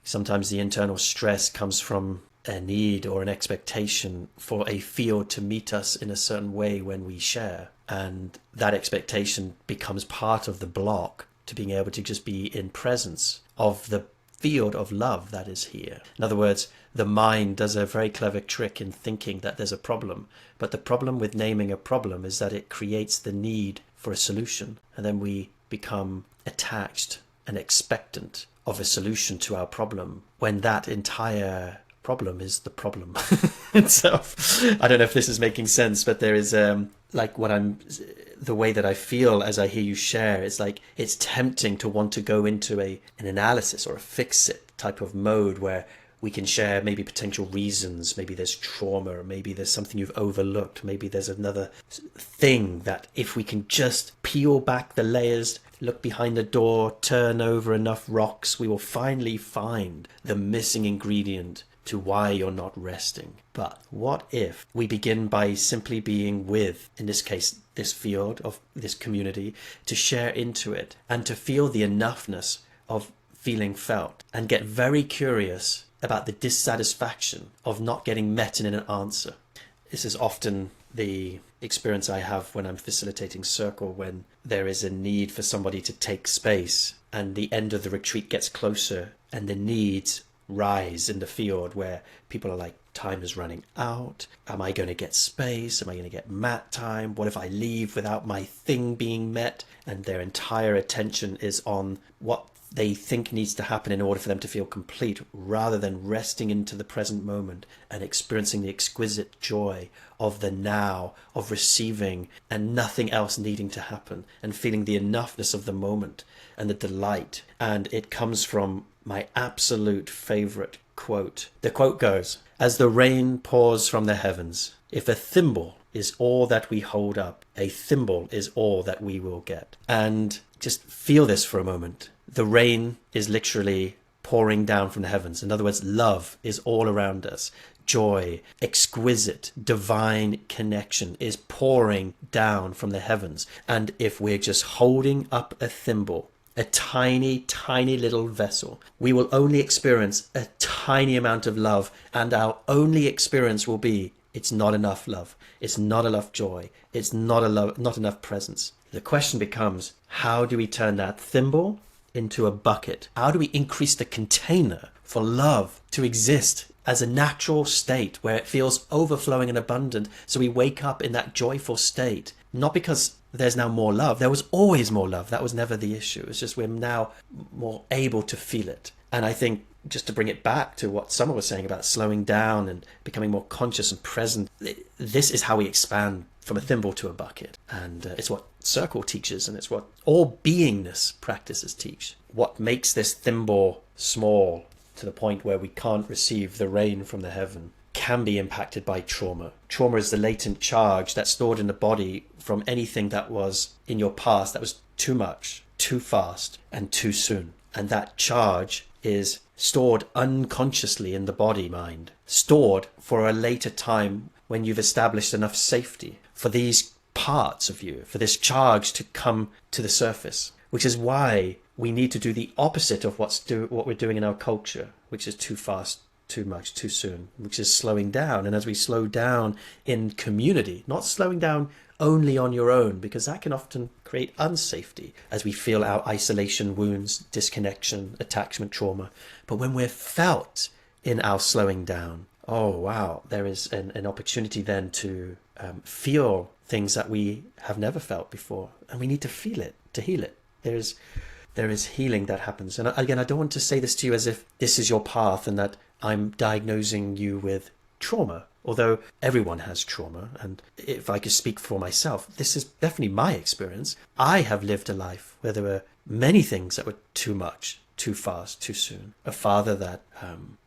Sometimes the internal stress comes from a need or an expectation for a field to meet us in a certain way when we share. And that expectation becomes part of the block to being able to just be in presence of the field of love that is here. In other words, the mind does a very clever trick in thinking that there's a problem. But the problem with naming a problem is that it creates the need for a solution. And then we become attached and expectant of a solution to our problem when that entire problem is the problem itself. I don't know if this is making sense, but there is the way that I feel as I hear you share, it's like it's tempting to want to go into an analysis or a fix-it type of mode where we can share maybe potential reasons, maybe there's trauma, or maybe there's something you've overlooked, maybe there's another thing that if we can just peel back the layers, look behind the door, turn over enough rocks, we will finally find the missing ingredient to why you're not resting. But what if we begin by simply being with, in this case, this field of this community, to share into it and to feel the enoughness of feeling felt and get very curious about the dissatisfaction of not getting met in an answer. This is often the experience I have when I'm facilitating circle, when there is a need for somebody to take space and the end of the retreat gets closer and the needs rise in the field where people are like, time is running out. Am I going to get space? Am I going to get mat time? What if I leave without my thing being met? And their entire attention is on what they think needs to happen in order for them to feel complete, rather than resting into the present moment and experiencing the exquisite joy of the now, of receiving and nothing else needing to happen, and feeling the enoughness of the moment and the delight. And it comes from my absolute favorite quote. The quote goes, "As the rain pours from the heavens, if a thimble is all that we hold up, a thimble is all that we will get." And just feel this for a moment. The rain is literally pouring down from the heavens. In other words, love is all around us. Joy, exquisite, divine connection is pouring down from the heavens. And if we're just holding up a thimble, a tiny, tiny little vessel, we will only experience a tiny amount of love, and our only experience will be, it's not enough love, it's not enough joy, it's not enough presence. The question becomes, how do we turn that thimble into a bucket? How do we increase the container for love to exist as a natural state where it feels overflowing and abundant, so we wake up in that joyful state? Not because there's now more love. There was always more love. That was never the issue. It's just we're now more able to feel it. And I think, just to bring it back to what Summer was saying about slowing down and becoming more conscious and present, this is how we expand from a thimble to a bucket. And it's what Circle teaches, and it's what all beingness practices teach. What makes this thimble small to the point where we can't receive the rain from the heaven can be impacted by trauma. Trauma is the latent charge that's stored in the body from anything that was in your past that was too much, too fast, and too soon. And that charge is stored unconsciously in the body mind, stored for a later time when you've established enough safety for these parts of you, for this charge to come to the surface, which is why we need to do the opposite of what we're doing in our culture, which is too fast, too much, too soon, which is slowing down. And as we slow down in community, not slowing down only on your own, because that can often create unsafety as we feel our isolation wounds, disconnection, attachment trauma. But when we're felt in our slowing down, oh wow, there is an opportunity then to feel things that we have never felt before, and we need to feel it to heal it. There is healing that happens. And again, I don't want to say this to you as if this is your path and that I'm diagnosing you with trauma, although everyone has trauma. And if I could speak for myself, this is definitely my experience. I have lived a life where there were many things that were too much, too fast, too soon. A father that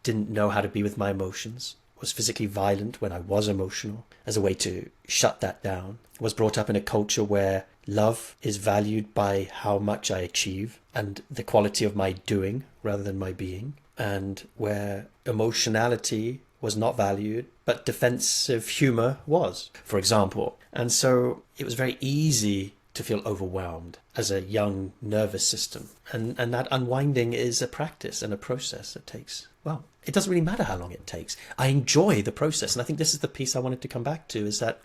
didn't know how to be with my emotions, was physically violent when I was emotional as a way to shut that down. Was brought up in a culture where love is valued by how much I achieve and the quality of my doing rather than my being, and where emotionality was not valued, but defensive humor was, for example. And so it was very easy to feel overwhelmed as a young nervous system. And that unwinding is a practice and a process that takes, well, it doesn't really matter how long it takes. I enjoy the process. And I think this is the piece I wanted to come back to, is that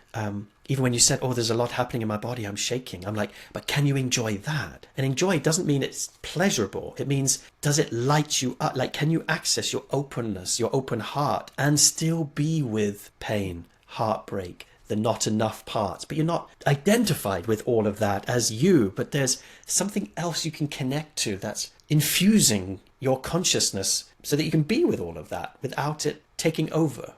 even when you said, oh, there's a lot happening in my body, I'm shaking. I'm like, but can you enjoy that? And enjoy doesn't mean it's pleasurable. It means, does it light you up? Like, can you access your openness, your open heart, and still be with pain, heartbreak, the not enough parts, but you're not identified with all of that as you, but there's something else you can connect to that's infusing your consciousness so that you can be with all of that without it taking over.